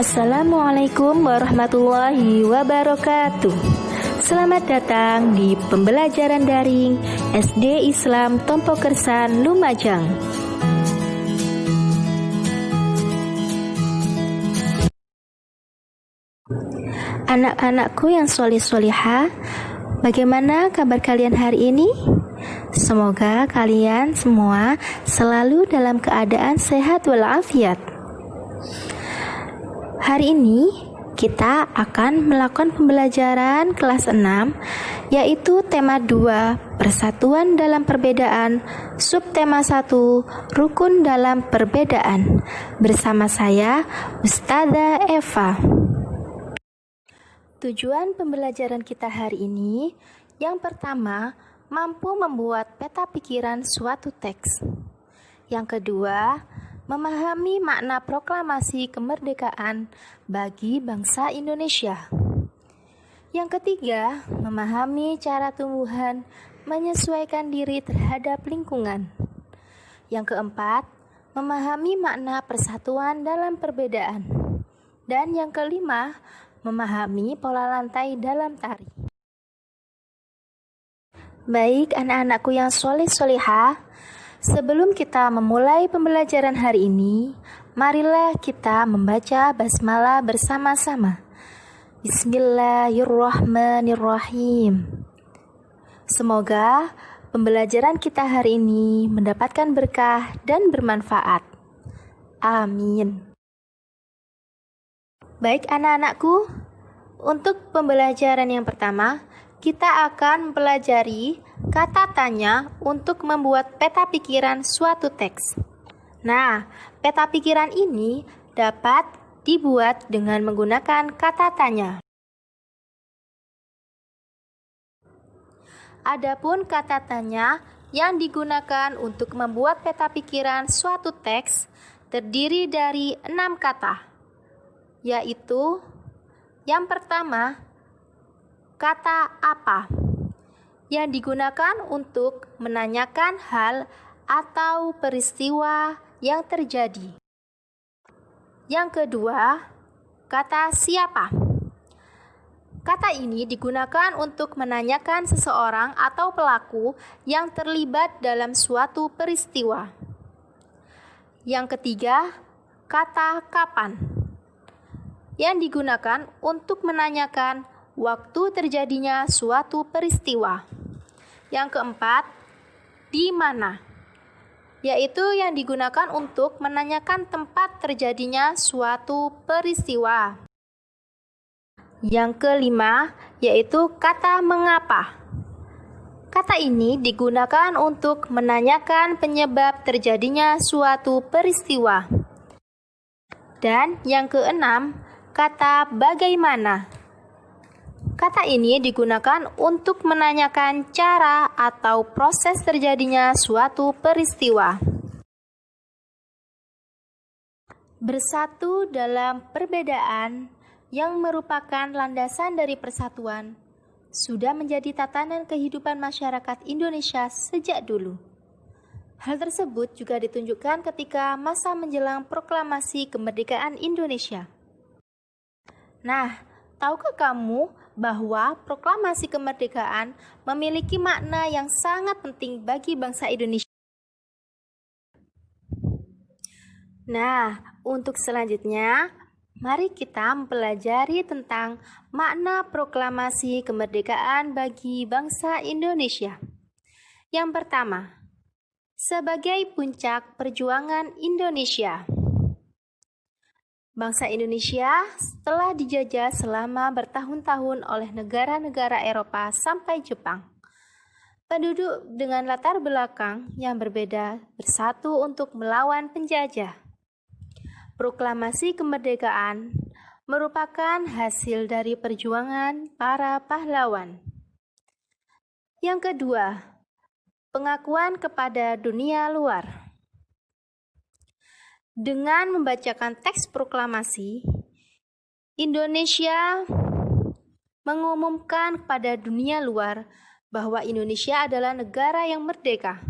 Assalamualaikum warahmatullahi wabarakatuh. Selamat datang di pembelajaran daring SD Islam Tompo Kersan, Lumajang. Anak-anakku yang solih-solihah, bagaimana kabar kalian hari ini? Semoga kalian semua selalu dalam keadaan sehat walafiat. Hari ini kita akan melakukan pembelajaran kelas 6, yaitu tema 2, Persatuan dalam Perbedaan, subtema 1, Rukun dalam Perbedaan. Bersama saya, Ustazah Eva. Tujuan pembelajaran kita hari ini, yang pertama, mampu membuat peta pikiran suatu teks. Yang kedua, memahami makna proklamasi kemerdekaan bagi bangsa Indonesia. Yang ketiga, memahami cara tumbuhan menyesuaikan diri terhadap lingkungan. Yang keempat, memahami makna persatuan dalam perbedaan. Dan yang kelima, memahami pola lantai dalam tari. Baik anak-anakku yang soleh-solehah, sebelum kita memulai pembelajaran hari ini, marilah kita membaca basmalah bersama-sama. Bismillahirrahmanirrahim. Semoga pembelajaran kita hari ini mendapatkan berkah dan bermanfaat. Amin. Baik anak-anakku, untuk pembelajaran yang pertama, kita akan mempelajari kata tanya untuk membuat peta pikiran suatu teks. Nah, peta pikiran ini dapat dibuat dengan menggunakan kata tanya. Adapun kata tanya yang digunakan untuk membuat peta pikiran suatu teks terdiri dari 6 kata, yaitu yang pertama, kata apa, yang digunakan untuk menanyakan hal atau peristiwa yang terjadi. Yang kedua, kata siapa. Kata ini digunakan untuk menanyakan seseorang atau pelaku yang terlibat dalam suatu peristiwa. Yang ketiga, kata kapan, yang digunakan untuk menanyakan waktu terjadinya suatu peristiwa. Yang keempat, di mana, yaitu yang digunakan untuk menanyakan tempat terjadinya suatu peristiwa. Yang kelima, yaitu kata mengapa. Kata ini digunakan untuk menanyakan penyebab terjadinya suatu peristiwa. Dan yang keenam, kata bagaimana. Kata ini digunakan untuk menanyakan cara atau proses terjadinya suatu peristiwa. Bersatu dalam perbedaan yang merupakan landasan dari persatuan sudah menjadi tatanan kehidupan masyarakat Indonesia sejak dulu. Hal tersebut juga ditunjukkan ketika masa menjelang proklamasi kemerdekaan Indonesia. Nah, tahukah kamu bahwa proklamasi kemerdekaan memiliki makna yang sangat penting bagi bangsa Indonesia? Nah, untuk selanjutnya, mari kita mempelajari tentang makna proklamasi kemerdekaan bagi bangsa Indonesia. Yang pertama, sebagai puncak perjuangan Indonesia. Bangsa Indonesia setelah dijajah selama bertahun-tahun oleh negara-negara Eropa sampai Jepang. Penduduk dengan latar belakang yang berbeda bersatu untuk melawan penjajah. Proklamasi kemerdekaan merupakan hasil dari perjuangan para pahlawan. Yang kedua, pengakuan kepada dunia luar. Dengan membacakan teks proklamasi, Indonesia mengumumkan kepada dunia luar bahwa Indonesia adalah negara yang merdeka.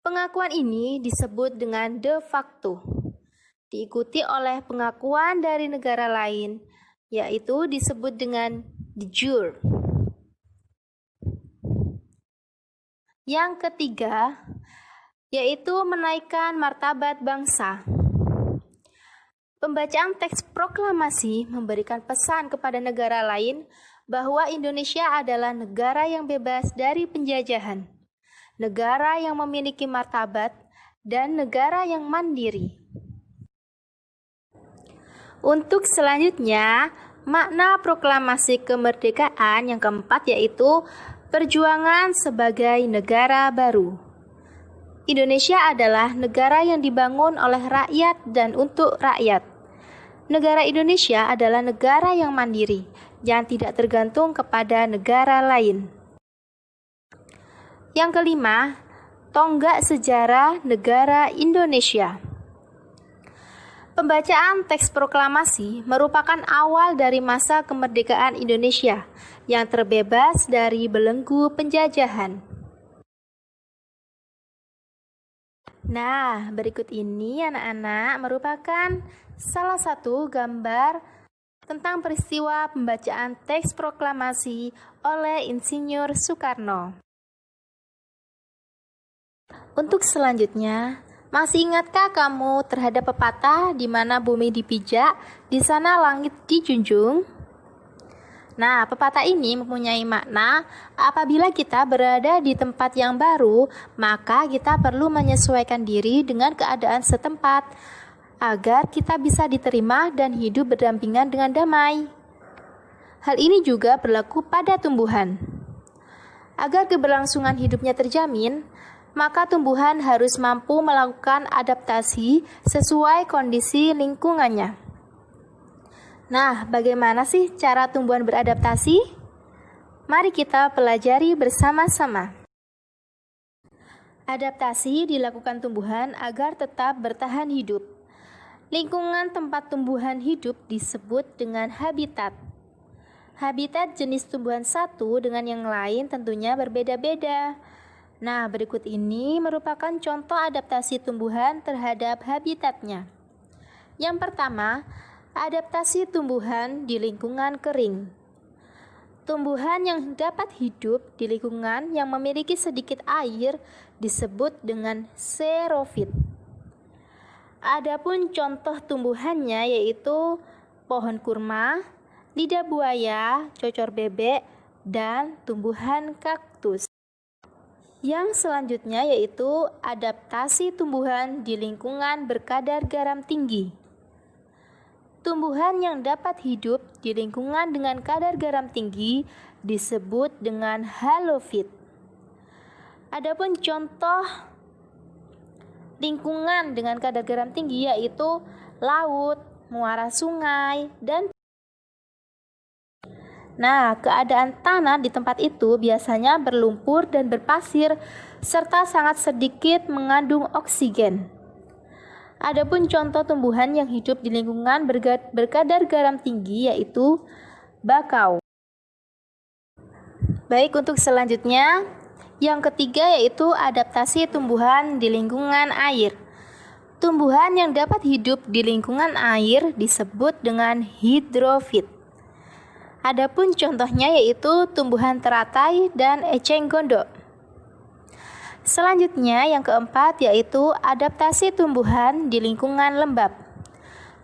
Pengakuan ini disebut dengan de facto, diikuti oleh pengakuan dari negara lain, yaitu disebut dengan de jure. Yang ketiga, yaitu menaikkan martabat bangsa. Pembacaan teks proklamasi memberikan pesan kepada negara lain bahwa Indonesia adalah negara yang bebas dari penjajahan, negara yang memiliki martabat, dan negara yang mandiri. Untuk selanjutnya, makna proklamasi kemerdekaan yang keempat yaitu perjuangan sebagai negara baru. Indonesia adalah negara yang dibangun oleh rakyat dan untuk rakyat. Negara Indonesia adalah negara yang mandiri, yang tidak tergantung kepada negara lain. Yang kelima, tonggak sejarah negara Indonesia. Pembacaan teks proklamasi merupakan awal dari masa kemerdekaan Indonesia yang terbebas dari belenggu penjajahan. Nah, berikut ini anak-anak merupakan salah satu gambar tentang peristiwa pembacaan teks proklamasi oleh Insinyur Soekarno. Untuk selanjutnya, masih ingatkah kamu terhadap pepatah di mana bumi dipijak, di sana langit dijunjung? Nah, pepatah ini mempunyai makna apabila kita berada di tempat yang baru, maka kita perlu menyesuaikan diri dengan keadaan setempat agar kita bisa diterima dan hidup berdampingan dengan damai. Hal ini juga berlaku pada tumbuhan. Agar keberlangsungan hidupnya terjamin, maka tumbuhan harus mampu melakukan adaptasi sesuai kondisi lingkungannya. Nah, bagaimana sih cara tumbuhan beradaptasi? Mari kita pelajari bersama-sama. Adaptasi dilakukan tumbuhan agar tetap bertahan hidup. Lingkungan tempat tumbuhan hidup disebut dengan habitat. Habitat jenis tumbuhan satu dengan yang lain tentunya berbeda-beda. Nah, berikut ini merupakan contoh adaptasi tumbuhan terhadap habitatnya. Yang pertama, adaptasi tumbuhan di lingkungan kering. Tumbuhan yang dapat hidup di lingkungan yang memiliki sedikit air disebut dengan xerofit. Adapun contoh tumbuhannya yaitu pohon kurma, lidah buaya, cocor bebek, dan tumbuhan kaktus. Yang selanjutnya yaitu adaptasi tumbuhan di lingkungan berkadar garam tinggi. Tumbuhan yang dapat hidup di lingkungan dengan kadar garam tinggi disebut dengan halofit. Adapun contoh lingkungan dengan kadar garam tinggi yaitu laut, muara sungai, dan keadaan tanah di tempat itu biasanya berlumpur dan berpasir serta sangat sedikit mengandung oksigen. Adapun contoh tumbuhan yang hidup di lingkungan berkadar garam tinggi yaitu bakau. Baik, untuk selanjutnya, yang ketiga yaitu adaptasi tumbuhan di lingkungan air. Tumbuhan yang dapat hidup di lingkungan air disebut dengan hidrofit. Adapun contohnya yaitu tumbuhan teratai dan eceng gondok. Selanjutnya yang keempat yaitu adaptasi tumbuhan di lingkungan lembab.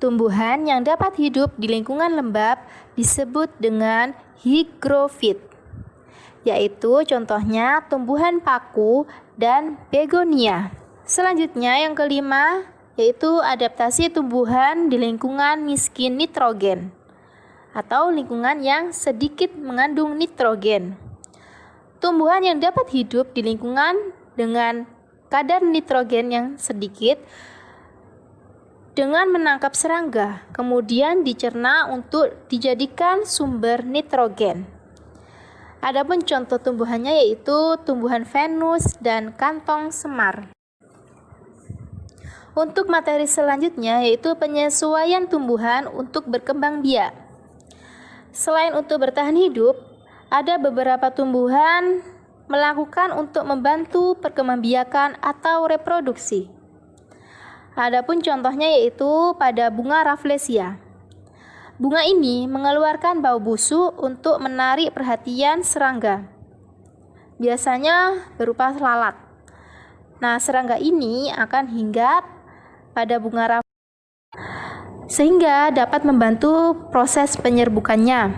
Tumbuhan yang dapat hidup di lingkungan lembab disebut dengan higrofit, yaitu contohnya tumbuhan paku dan begonia. Selanjutnya yang kelima yaitu adaptasi tumbuhan di lingkungan miskin nitrogen atau lingkungan yang sedikit mengandung nitrogen. Tumbuhan yang dapat hidup di lingkungan dengan kadar nitrogen yang sedikit dengan menangkap serangga, kemudian dicerna untuk dijadikan sumber nitrogen. Adapun contoh tumbuhannya yaitu tumbuhan Venus dan kantong semar. Untuk materi selanjutnya yaitu penyesuaian tumbuhan untuk berkembang biak. Selain untuk bertahan hidup, ada beberapa tumbuhan melakukan untuk membantu perkembangbiakan atau reproduksi. Adapun contohnya yaitu pada bunga Rafflesia. Bunga ini mengeluarkan bau busuk untuk menarik perhatian serangga. Biasanya berupa lalat. Nah, serangga ini akan hinggap pada bunga Rafflesia sehingga dapat membantu proses penyerbukannya.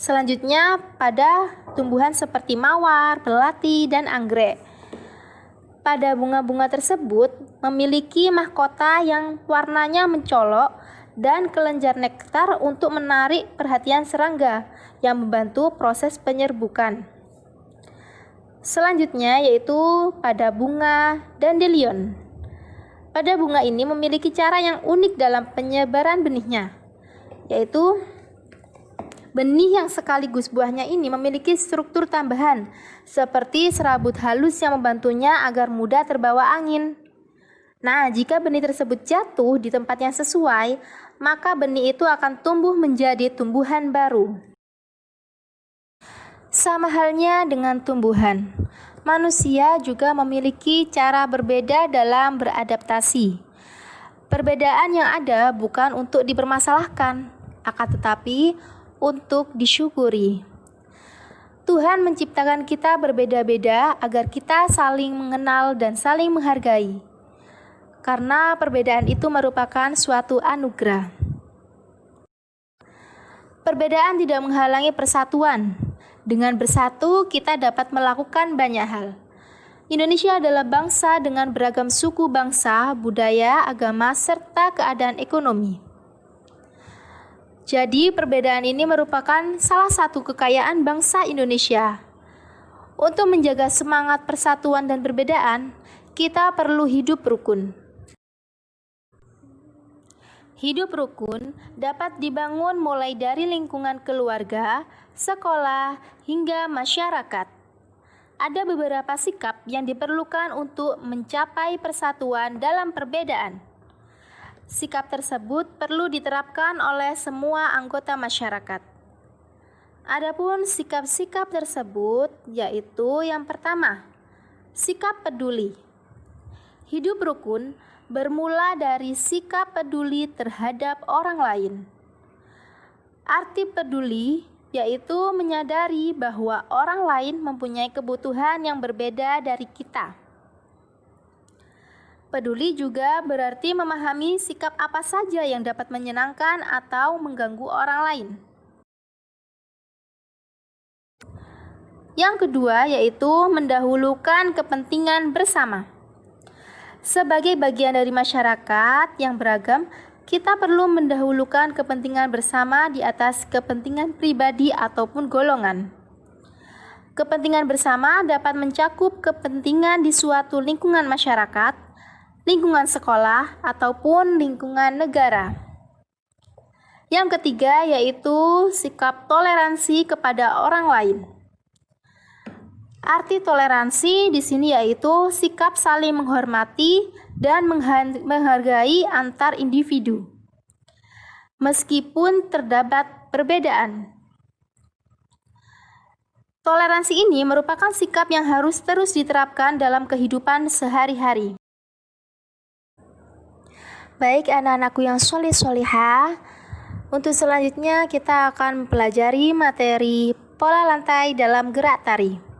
Selanjutnya pada tumbuhan seperti mawar, melati, dan anggrek. Pada bunga-bunga tersebut memiliki mahkota yang warnanya mencolok dan kelenjar nektar untuk menarik perhatian serangga yang membantu proses penyerbukan. Selanjutnya yaitu pada bunga dandelion. Pada bunga ini memiliki cara yang unik dalam penyebaran benihnya, yaitu benih yang sekaligus buahnya ini memiliki struktur tambahan seperti serabut halus yang membantunya agar mudah terbawa angin. Nah, jika benih tersebut jatuh di tempat yang sesuai, maka benih itu akan tumbuh menjadi tumbuhan baru. Sama halnya dengan tumbuhan, manusia juga memiliki cara berbeda dalam beradaptasi. Perbedaan yang ada bukan untuk dipermasalahkan, akan tetapi untuk disyukuri. Tuhan menciptakan kita berbeda-beda agar kita saling mengenal dan saling menghargai. Karena perbedaan itu merupakan suatu anugerah. Perbedaan tidak menghalangi persatuan. Dengan bersatu, kita dapat melakukan banyak hal. Indonesia adalah bangsa dengan beragam suku bangsa, budaya, agama, serta keadaan ekonomi. Jadi, perbedaan ini merupakan salah satu kekayaan bangsa Indonesia. Untuk menjaga semangat persatuan dan perbedaan, kita perlu hidup rukun. Hidup rukun dapat dibangun mulai dari lingkungan keluarga, sekolah, hingga masyarakat. Ada beberapa sikap yang diperlukan untuk mencapai persatuan dalam perbedaan. Sikap tersebut perlu diterapkan oleh semua anggota masyarakat. Adapun sikap-sikap tersebut yaitu yang pertama, sikap peduli. Hidup rukun bermula dari sikap peduli terhadap orang lain. Arti peduli yaitu menyadari bahwa orang lain mempunyai kebutuhan yang berbeda dari kita. Peduli juga berarti memahami sikap apa saja yang dapat menyenangkan atau mengganggu orang lain. Yang kedua yaitu mendahulukan kepentingan bersama. Sebagai bagian dari masyarakat yang beragam, kita perlu mendahulukan kepentingan bersama di atas kepentingan pribadi ataupun golongan. Kepentingan bersama dapat mencakup kepentingan di suatu lingkungan masyarakat, lingkungan sekolah, ataupun lingkungan negara. Yang ketiga yaitu sikap toleransi kepada orang lain. Arti toleransi di sini yaitu sikap saling menghormati dan menghargai antar individu, meskipun terdapat perbedaan. Toleransi ini merupakan sikap yang harus terus diterapkan dalam kehidupan sehari-hari. Baik anak-anakku yang soleh-solehah, untuk selanjutnya kita akan mempelajari materi pola lantai dalam gerak tari.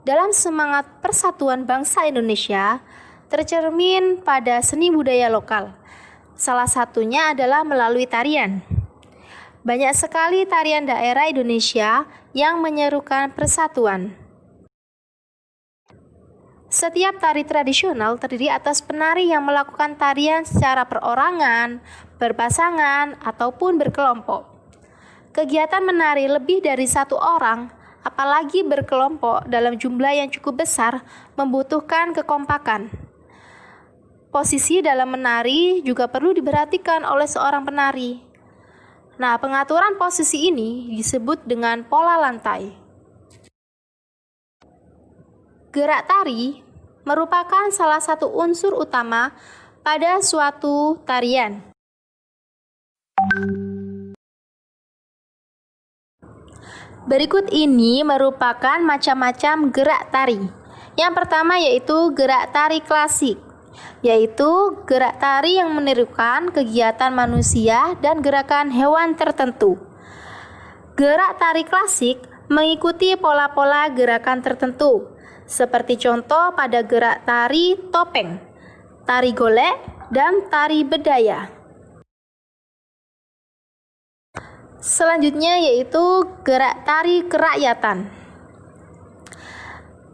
Dalam semangat persatuan bangsa Indonesia, tercermin pada seni budaya lokal. Salah satunya adalah melalui tarian. Banyak sekali tarian daerah Indonesia yang menyerukan persatuan. Setiap tari tradisional terdiri atas penari yang melakukan tarian secara perorangan, berpasangan, ataupun berkelompok. Kegiatan menari lebih dari satu orang, apalagi berkelompok dalam jumlah yang cukup besar, membutuhkan kekompakan. Posisi dalam menari juga perlu diperhatikan oleh seorang penari. Nah, pengaturan posisi ini disebut dengan pola lantai. Gerak tari merupakan salah satu unsur utama pada suatu tarian. Berikut ini merupakan macam-macam gerak tari Yang pertama yaitu gerak tari klasik, yaitu gerak tari yang menirukan kegiatan manusia dan gerakan hewan tertentu. Gerak tari klasik mengikuti pola-pola gerakan tertentu, seperti contoh pada gerak tari topeng, tari golek, dan tari bedaya. Selanjutnya yaitu gerak tari kerakyatan,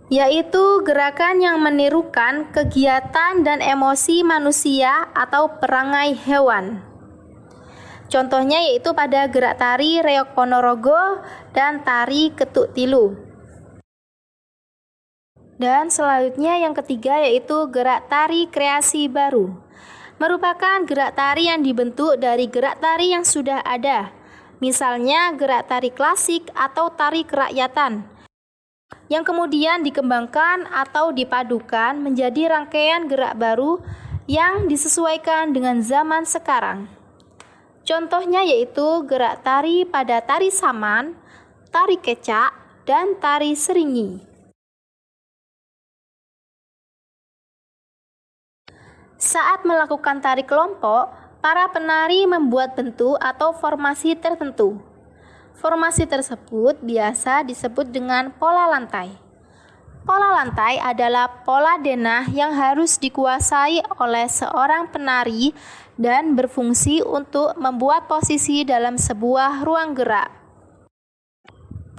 yaitu gerakan yang menirukan kegiatan dan emosi manusia atau perangai hewan. Contohnya yaitu pada gerak tari reok ponorogo dan tari ketuk tilu. Dan selanjutnya yang ketiga yaitu gerak tari kreasi baru, merupakan gerak tari yang dibentuk dari gerak tari yang sudah ada. Misalnya gerak tari klasik atau tari kerakyatan, yang kemudian dikembangkan atau dipadukan menjadi rangkaian gerak baru yang disesuaikan dengan zaman sekarang. Contohnya yaitu gerak tari pada tari saman, tari kecak, dan tari seringi. Saat melakukan tari kelompok, para penari membuat bentuk atau formasi tertentu. Formasi tersebut biasa disebut dengan pola lantai. Pola lantai adalah pola denah yang harus dikuasai oleh seorang penari dan berfungsi untuk membuat posisi dalam sebuah ruang gerak.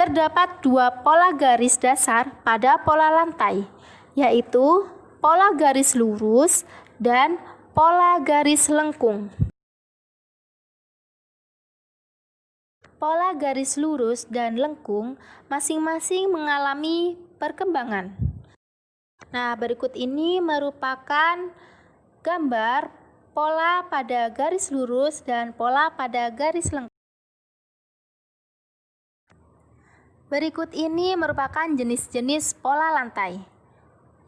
Terdapat dua pola garis dasar pada pola lantai, yaitu pola garis lurus dan pola garis lengkung. Pola garis lurus dan lengkung masing-masing mengalami perkembangan. Nah, berikut ini merupakan gambar pola pada garis lurus dan pola pada garis lengkung. Berikut ini merupakan jenis-jenis pola lantai.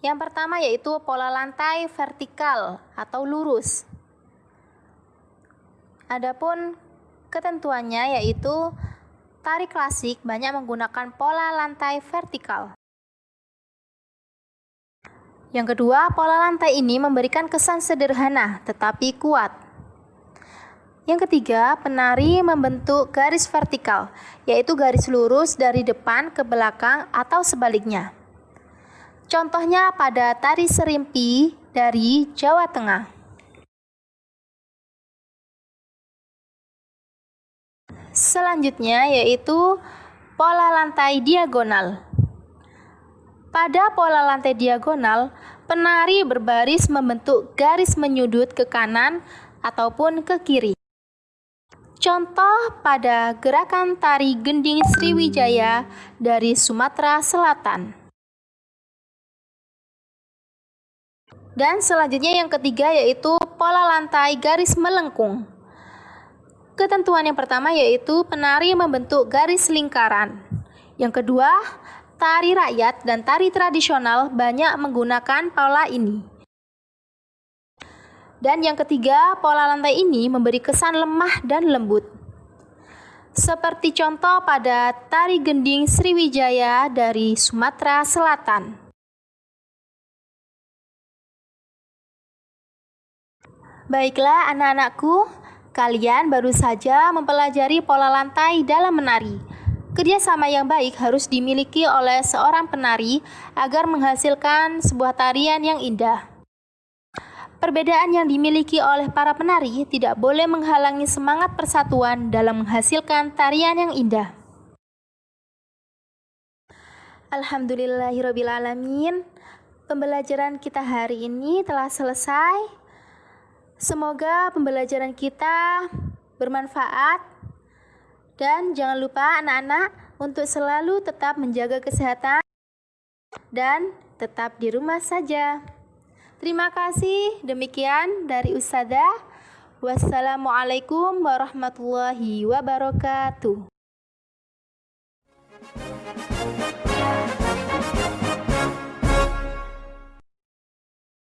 Yang pertama yaitu pola lantai vertikal atau lurus. Adapun ketentuannya yaitu tari klasik banyak menggunakan pola lantai vertikal. Yang kedua, pola lantai ini memberikan kesan sederhana tetapi kuat. Yang ketiga, penari membentuk garis vertikal, yaitu garis lurus dari depan ke belakang atau sebaliknya. Contohnya pada tari serimpi dari Jawa Tengah. Selanjutnya yaitu pola lantai diagonal. Pada pola lantai diagonal, penari berbaris membentuk garis menyudut ke kanan ataupun ke kiri. Contoh pada gerakan tari gending Sriwijaya dari Sumatera Selatan. Dan selanjutnya yang ketiga yaitu pola lantai garis melengkung. Ketentuan yang pertama yaitu penari membentuk garis lingkaran. Yang kedua, tari rakyat dan tari tradisional banyak menggunakan pola ini. Dan yang ketiga, pola lantai ini memberi kesan lemah dan lembut. Seperti contoh pada tari gending Sriwijaya dari Sumatera Selatan. Baiklah anak-anakku, kalian baru saja mempelajari pola lantai dalam menari. Kerjasama yang baik harus dimiliki oleh seorang penari agar menghasilkan sebuah tarian yang indah. Perbedaan yang dimiliki oleh para penari tidak boleh menghalangi semangat persatuan dalam menghasilkan tarian yang indah. Alhamdulillahirrabbilalamin. Pembelajaran kita hari ini telah selesai. Semoga pembelajaran kita bermanfaat dan jangan lupa anak-anak untuk selalu tetap menjaga kesehatan dan tetap di rumah saja. Terima kasih, demikian dari Ustadzah. Wassalamualaikum warahmatullahi wabarakatuh.